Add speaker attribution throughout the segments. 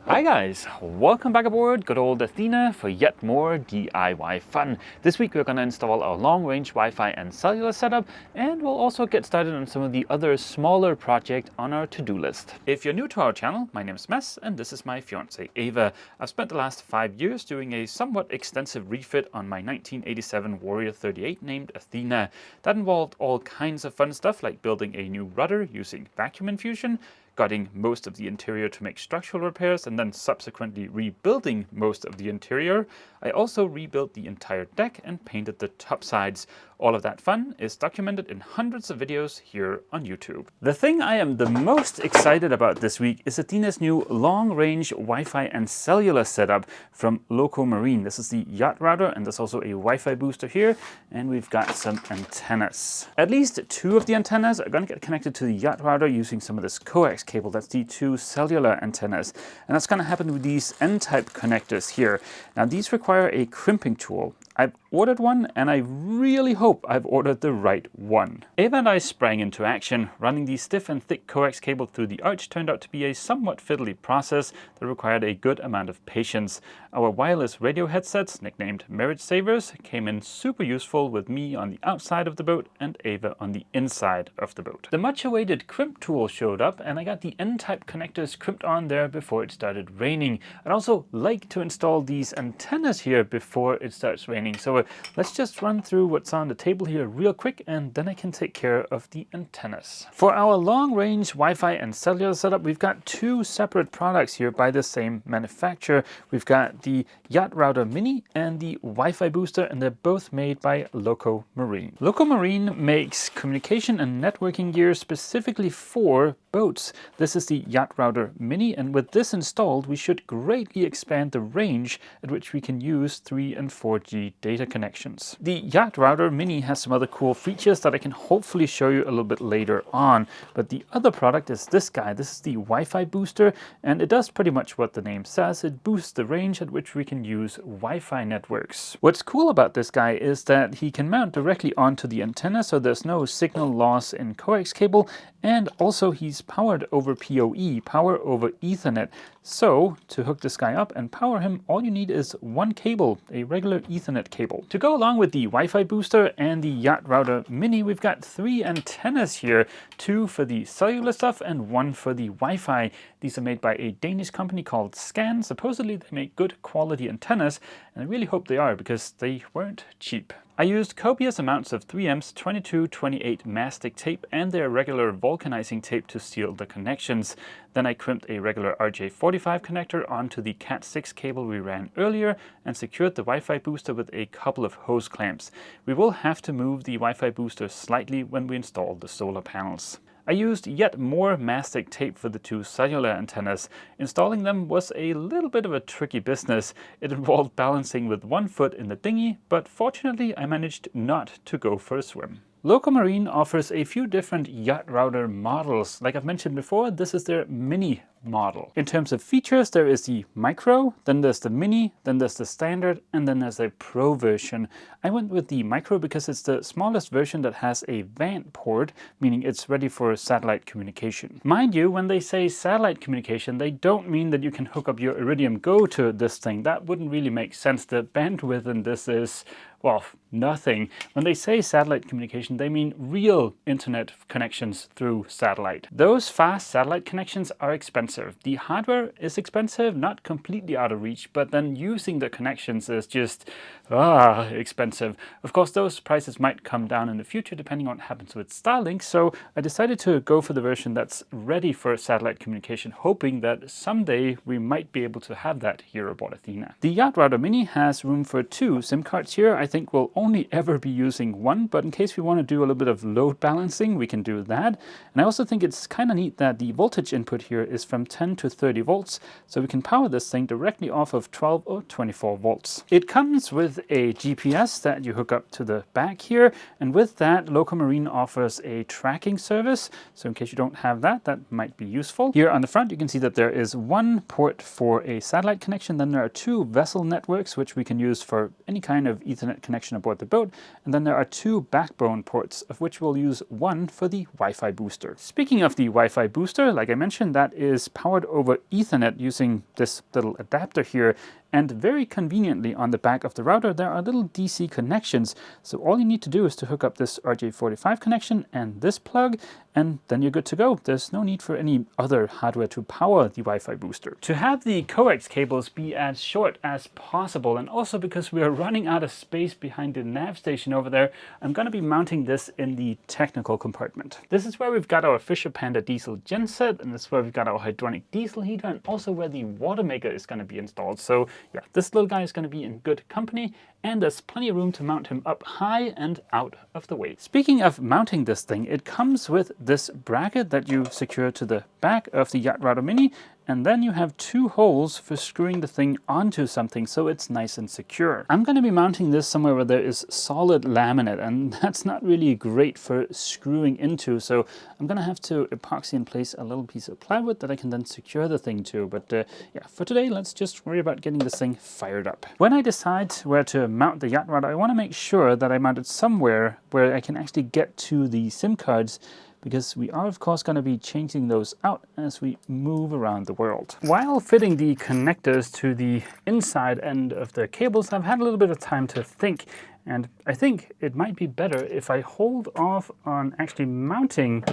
Speaker 1: Hi guys, welcome back aboard good old Athena for yet more DIY fun. This week we're going to install our long-range Wi-Fi and cellular setup, and we'll also get started on some of the other smaller projects on our to-do list. If you're new to our channel, my name is Mess and this is my fiance Ava. I've spent the last 5 years doing a somewhat extensive refit on my 1987 Warrior 38 named Athena. That involved all kinds of fun stuff like building a new rudder using vacuum infusion, gutting most of the interior to make structural repairs, and then subsequently rebuilding most of the interior. I also rebuilt the entire deck and painted the top sides. All of that fun is documented in hundreds of videos here on YouTube. The thing I am the most excited about this week is Athena's new long-range Wi-Fi and cellular setup from Locomarines. This is the Yacht Router, and there's also a Wi-Fi booster here, and we've got some antennas. At least 2 of the antennas are going to get connected to the Yacht Router using some of this coax cable. That's the 2 cellular antennas, and that's going to happen with these N-type connectors here. Now these require a crimping tool. I've ordered one, and I really hope I've ordered the right one. Ava and I sprang into action. Running the stiff and thick coax cable through the arch turned out to be a somewhat fiddly process that required a good amount of patience. Our wireless radio headsets, nicknamed Marriage Savers, came in super useful with me on the outside of the boat and Ava on the inside of the boat. The much awaited crimp tool showed up, and I got the N-type connectors crimped on there before it started raining. I'd also like to install these antennas here before it starts raining. So let's just run through what's on the table here real quick, and then I can take care of the antennas. For our long-range Wi-Fi and cellular setup, we've got 2 separate products here by the same manufacturer. We've got the Yacht Router Mini and the Wi-Fi Booster, and they're both made by Locomarines. Locomarines makes communication and networking gear specifically for boats. This is the Yacht Router Mini, and with this installed, we should greatly expand the range at which we can use 3 and 4G data connections. The Yacht Router Mini has some other cool features that I can hopefully show you a little bit later on, but the other product is this guy. This is the Wi-Fi Booster, and it does pretty much what the name says. It boosts the range at which we can use Wi-Fi networks. What's cool about this guy is that he can mount directly onto the antenna, so there's no signal loss in coax cable, and also he's powered over PoE, power over Ethernet. So to hook this guy up and power him, all you need is one cable, a regular Ethernet cable. To go along with the Wi-Fi Booster and the Yacht Router Mini, we've got 3 antennas here, 2 for the cellular stuff and 1 for the Wi-Fi. These are made by a Danish company called Scan. Supposedly they make good quality antennas, and I really hope they are because they weren't cheap. I used copious amounts of 3M's 2228 mastic tape and their regular vulcanizing tape to seal the connections. Then I crimped a regular RJ45 connector onto the Cat6 cable we ran earlier and secured the Wi-Fi booster with a couple of hose clamps. We will have to move the Wi-Fi booster slightly when we install the solar panels. I used yet more mastic tape for the 2 cellular antennas. Installing them was a little bit of a tricky business. It involved balancing with 1 foot in the dinghy, but fortunately I managed not to go for a swim. Locomarines offers a few different Yacht Router models. Like I've mentioned before, this is their Mini model. In terms of features, there is the Micro, then there's the Mini, then there's the Standard, and then there's a Pro version. I went with the Micro because it's the smallest version that has a WAN port, meaning it's ready for satellite communication. Mind you, when they say satellite communication, they don't mean that you can hook up your Iridium Go to this thing. That wouldn't really make sense. The bandwidth in this is, well, nothing. When they say satellite communication, they mean real internet connections through satellite. Those fast satellite connections are expensive. The hardware is expensive, not completely out of reach, but then using the connections is just expensive. Of course, those prices might come down in the future depending on what happens with Starlink, so I decided to go for the version that's ready for satellite communication, hoping that someday we might be able to have that here aboard Athena. The Yacht Router Mini has room for 2 SIM cards here. I think we'll only ever be using 1, but in case we want to do a little bit of load balancing, we can do that. And I also think it's kind of neat that the voltage input here is from 10 to 30 volts, so we can power this thing directly off of 12 or 24 volts. It comes with a GPS that you hook up to the back here, and with that, Locomarines offers a tracking service, so in case you don't have that, that might be useful. Here on the front, you can see that there is 1 port for a satellite connection, then there are 2 vessel networks, which we can use for any kind of Ethernet connection aboard the boat, and then there are 2 backbone ports, of which we'll use 1 for the Wi-Fi booster. Speaking of the Wi-Fi booster, like I mentioned, that is powered over Ethernet using this little adapter here. And very conveniently on the back of the router, there are little DC connections. So all you need to do is to hook up this RJ45 connection and this plug, and then you're good to go. There's no need for any other hardware to power the Wi-Fi booster. To have the coax cables be as short as possible, and also because we are running out of space behind the nav station over there, I'm going to be mounting this in the technical compartment. This is where we've got our Fisher Panda diesel genset, and this is where we've got our hydronic diesel heater, and also where the water maker is going to be installed. So yeah, this little guy is going to be in good company, and there's plenty of room to mount him up high and out of the way. Speaking of mounting this thing, it comes with this bracket that you secure to the back of the Yacht Router Mini, and then you have 2 holes for screwing the thing onto something so it's nice and secure. I'm going to be mounting this somewhere where there is solid laminate, and that's not really great for screwing into, so I'm going to have to epoxy in place a little piece of plywood that I can then secure the thing to. But yeah, for today, let's just worry about getting this thing fired up. When I decide where to mount the Yacht Router, I want to make sure that I mount it somewhere where I can actually get to the SIM cards, because we are of course going to be changing those out as we move around the world. While fitting the connectors to the inside end of the cables, I've had a little bit of time to think, and I think it might be better if I hold off on actually mounting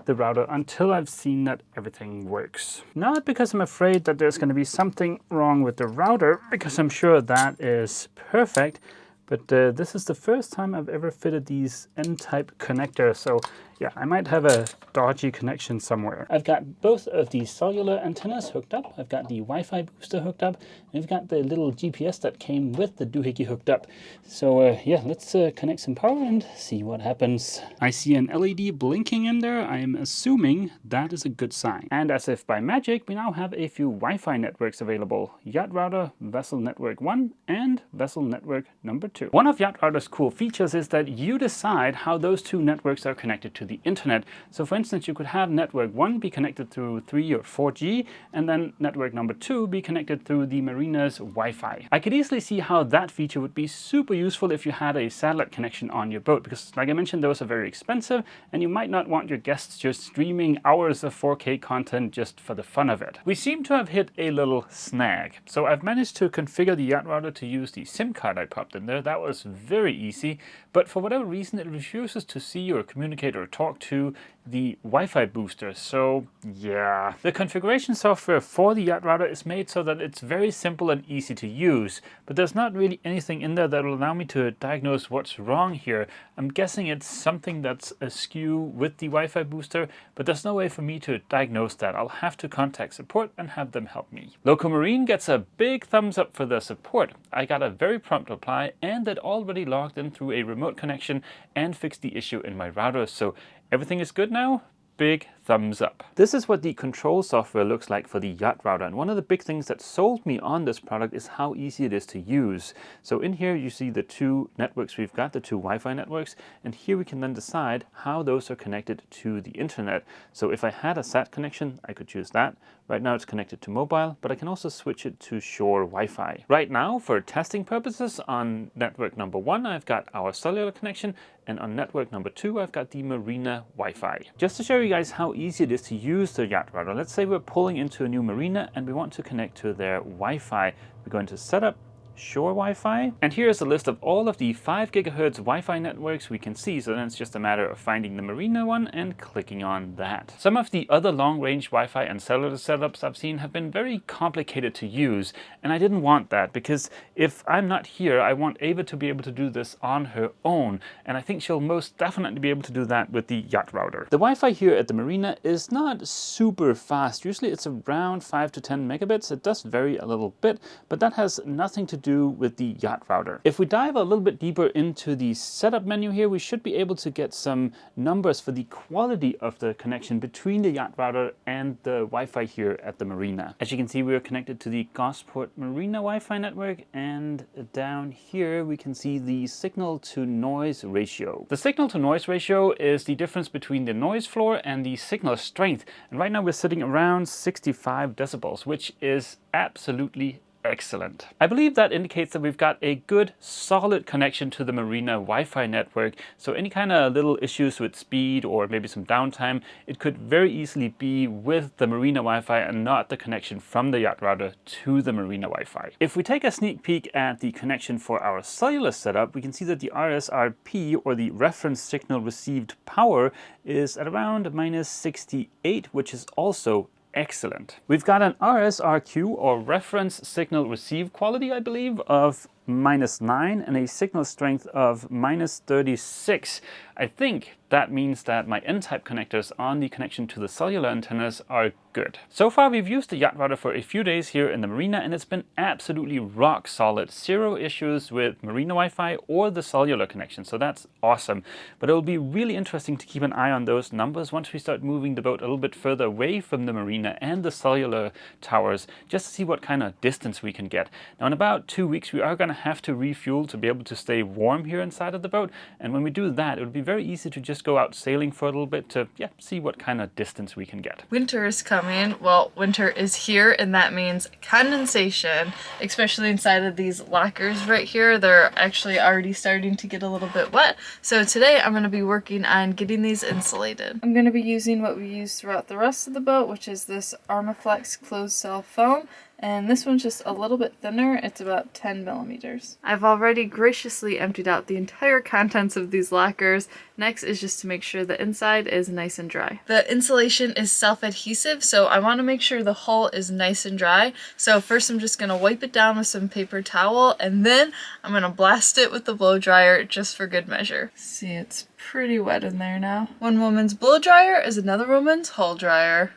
Speaker 1: the router until I've seen that everything works. Not because I'm afraid that there's going to be something wrong with the router, because I'm sure that is perfect, but this is the first time I've ever fitted these N-type connectors, so yeah, I might have a dodgy connection somewhere. I've got both of the cellular antennas hooked up, I've got the Wi-Fi booster hooked up, and I've got the little GPS that came with the doohickey hooked up. So yeah, let's connect some power and see what happens. I see an LED blinking in there. I am assuming that is a good sign. And as if by magic, we now have a few Wi-Fi networks available. Yacht Router Vessel Network 1 and Vessel Network number 2. One of Yacht Router's cool features is that you decide how those 2 networks are connected to the internet. So for instance, you could have network 1 be connected through 3 or 4G, and then network number 2 be connected through the marina's Wi-Fi. I could easily see how that feature would be super useful if you had a satellite connection on your boat, because like I mentioned, those are very expensive, and you might not want your guests just streaming hours of 4K content just for the fun of it. We seem to have hit a little snag. So I've managed to configure the Yacht Router to use the SIM card I popped in there. That was very easy, but for whatever reason, it refuses to see or communicate or talk to the Wi-Fi booster. So yeah, the configuration software for the Yacht Router is made so that it's very simple and easy to use, but there's not really anything in there that will allow me to diagnose what's wrong here. I'm guessing it's something that's askew with the Wi-Fi booster, but there's no way for me to diagnose that. I'll have to contact support and have them help me. Locomarine gets a big thumbs up for the support. I got a very prompt reply, and they'd already logged in through a remote connection and fixed the issue in my router, so everything is good now. Big thumbs up. This is what the control software looks like for the Yacht Router, and one of the big things that sold me on this product is how easy it is to use. So in here you see the 2 networks we've got, the 2 Wi-Fi networks, and here we can then decide how those are connected to the internet. So if I had a SAT connection, I could choose that. Right now it's connected to mobile, but I can also switch it to shore Wi-Fi. Right now, for testing purposes, on network number 1 I've got our cellular connection, and on network number 2 I've got the marina Wi-Fi. Just to show you guys how easy it is to use the Yacht Router, let's say we're pulling into a new marina and we want to connect to their Wi-Fi. We're going to Setup, Shore Wi-Fi, and here's a list of all of the 5 GHz Wi-Fi networks we can see, so then it's just a matter of finding the marina one and clicking on that. Some of the other long-range Wi-Fi and cellular setups I've seen have been very complicated to use, and I didn't want that, because if I'm not here, I want Ava to be able to do this on her own, and I think she'll most definitely be able to do that with the Yacht Router. The Wi-Fi here at the marina is not super fast. Usually it's around 5 to 10 megabits. It does vary a little bit, but that has nothing to do with the Yacht Router. If we dive a little bit deeper into the setup menu here, we should be able to get some numbers for the quality of the connection between the Yacht Router and the Wi-Fi here at the marina. As you can see, we are connected to the Gosport Marina Wi-Fi network, and down here we can see the signal to noise ratio. The signal to noise ratio is the difference between the noise floor and the signal strength, and right now we're sitting around 65 decibels, which is absolutely excellent. I believe that indicates that we've got a good solid connection to the marina Wi-Fi network, so any kind of little issues with speed or maybe some downtime, it could very easily be with the marina Wi-Fi and not the connection from the yacht router to the marina Wi-Fi. If we take a sneak peek at the connection for our cellular setup, we can see that the RSRP, or the reference signal received power, is at around -68, which is also excellent. We've got an RSRQ, or reference signal receive quality, I believe, of -9 and a signal strength of -36. I think that means that my N-type connectors on the connection to the cellular antennas are good. So far we've used the yacht router for a few days here in the marina, and it's been absolutely rock solid. Zero issues with marina Wi-Fi or the cellular connection, so that's awesome. But it'll be really interesting to keep an eye on those numbers once we start moving the boat a little bit further away from the marina and the cellular towers, just to see what kind of distance we can get. Now in about 2 weeks we are going to have to refuel to be able to stay warm here inside of the boat, and when we do that it would be very easy to just go out sailing for a little bit to see what kind of distance we can get.
Speaker 2: Winter is coming. Well, winter is here, and that means condensation, especially inside of these lockers right here. They're actually already starting to get a little bit wet. So today I'm going to be working on getting these insulated. I'm going to be using what we use throughout the rest of the boat, which is this Armaflex closed cell foam. And this one's just a little bit thinner. It's about 10 millimeters. I've already graciously emptied out the entire contents of these lockers. Next is just to make sure the inside is nice and dry. The insulation is self-adhesive, so I want to make sure the hull is nice and dry. So first I'm just going to wipe it down with some paper towel, and then I'm going to blast it with the blow dryer just for good measure. See, it's pretty wet in there now. One woman's blow dryer is another woman's hull dryer.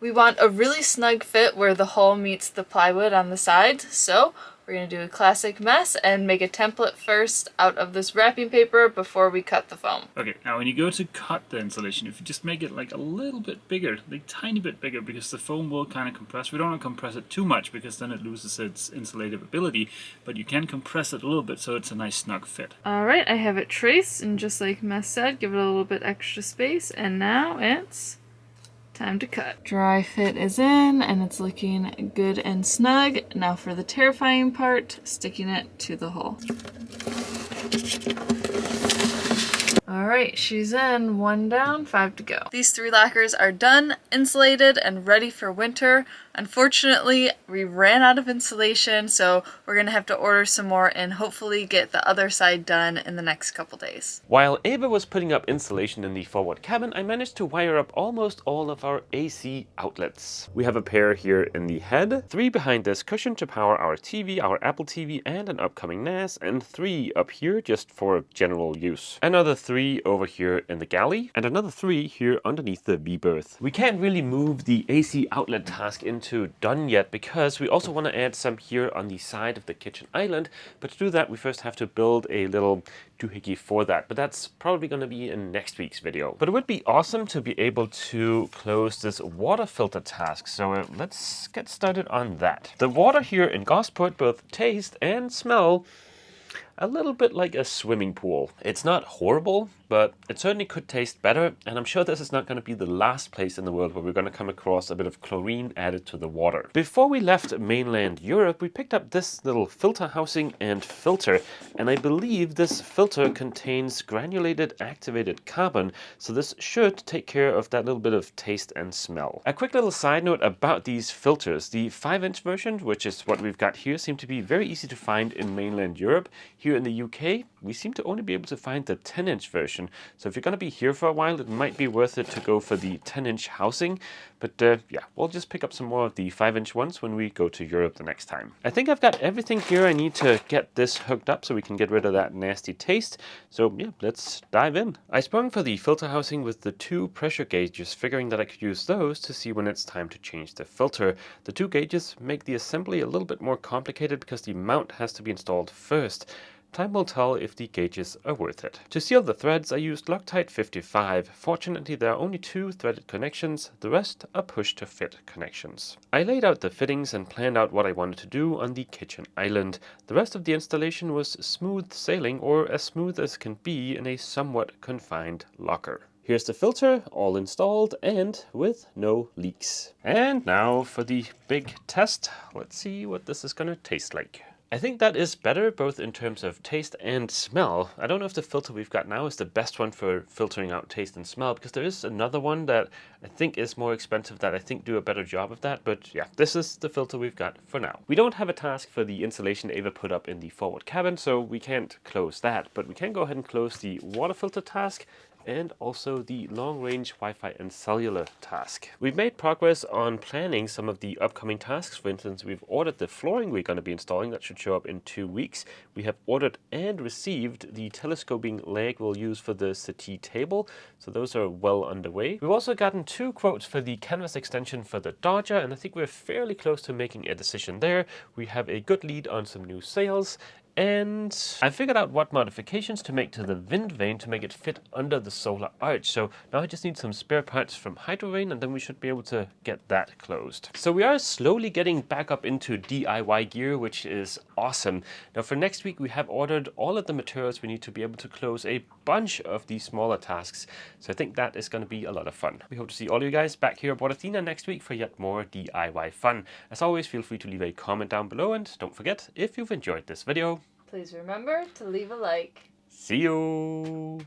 Speaker 2: We want a really snug fit where the hull meets the plywood on the sides, so we're going to do a classic mess and make a template first out of this wrapping paper before we cut the foam.
Speaker 1: Okay, now when you go to cut the insulation, if you just make it like a little bit bigger, like tiny bit bigger, because the foam will kind of compress. We don't want to compress it too much because then it loses its insulative ability, but you can compress it a little bit so it's a nice snug fit.
Speaker 2: Alright, I have it traced, and just like Mess said, give it a little bit extra space, and now it's time to cut. Dry fit is in and it's looking good and snug. Now for the terrifying part, sticking it to the hull. Alright, she's in. 1 down, 5 to go. These 3 lockers are done, insulated, and ready for winter. Unfortunately, we ran out of insulation, so we're going to have to order some more and hopefully get the other side done in the next couple days.
Speaker 3: While Ava was putting up insulation in the forward cabin, I managed to wire up almost all of our AC outlets. We have a pair here in the head, 3 behind this cushion to power our TV, our Apple TV, and an upcoming NAS, and 3 up here just for general use. Another 3 over here in the galley, and another 3 here underneath the V-berth. We can't really move the AC outlet task into done yet because we also want to add some here on the side of the kitchen island, but to do that we first have to build a little doohickey for that, but that's probably going to be in next week's video. But it would be awesome to be able to close this water filter task, so let's get started on that. The water here in Gosport both taste and smell a little bit like a swimming pool. It's not horrible, but it certainly could taste better, and I'm sure this is not going to be the last place in the world where we're going to come across a bit of chlorine added to the water. Before we left mainland Europe, we picked up this little filter housing and filter, and I believe this filter contains granulated activated carbon, so this should take care of that little bit of taste and smell. A quick little side note about these filters. The 5-inch version, which is what we've got here, seem to be very easy to find in mainland Europe. Here in the UK, we seem to only be able to find the 10-inch version. So if you're going to be here for a while, it might be worth it to go for the 10-inch housing. But yeah, we'll just pick up some more of the 5-inch ones when we go to Europe the next time. I think I've got everything here I need to get this hooked up so we can get rid of that nasty taste. So yeah, let's dive in. I sprung for the filter housing with the 2 pressure gauges, figuring that I could use those to see when it's time to change the filter. The 2 gauges make the assembly a little bit more complicated because the mount has to be installed first. Time will tell if the gauges are worth it. To seal the threads, I used Loctite 55. Fortunately, there are only 2 threaded connections, the rest are push-to-fit connections. I laid out the fittings and planned out what I wanted to do on the kitchen island. The rest of the installation was smooth sailing, or as smooth as can be in a somewhat confined locker. Here's the filter, all installed and with no leaks. And now for the big test. Let's see what this is gonna taste like. I think that is better both in terms of taste and smell. I don't know if the filter we've got now is the best one for filtering out taste and smell, because there is another one that I think is more expensive that I think do a better job of that. But yeah, this is the filter we've got for now. We don't have a task for the insulation Ava put up in the forward cabin, so we can't close that, but we can go ahead and close the water filter task and also the long-range Wi-Fi and cellular task. We've made progress on planning some of the upcoming tasks. For instance, we've ordered the flooring we're going to be installing. That should show up in 2 weeks. We have ordered and received the telescoping leg we'll use for the settee table. So those are well underway. We've also gotten 2 quotes for the canvas extension for the Dodger, and I think we're fairly close to making a decision there. We have a good lead on some new sails. And I figured out what modifications to make to the wind vane to make it fit under the solar arch. So now I just need some spare parts from Hydrovane, and then we should be able to get that closed. So we are slowly getting back up into DIY gear, which is awesome. Now for next week, we have ordered all of the materials we need to be able to close a bunch of these smaller tasks. So I think that is going to be a lot of fun. We hope to see all of you guys back here aboard Athena next week for yet more DIY fun. As always, feel free to leave a comment down below, and don't forget, if you've enjoyed this video,
Speaker 2: Please remember to leave a like.
Speaker 3: see you!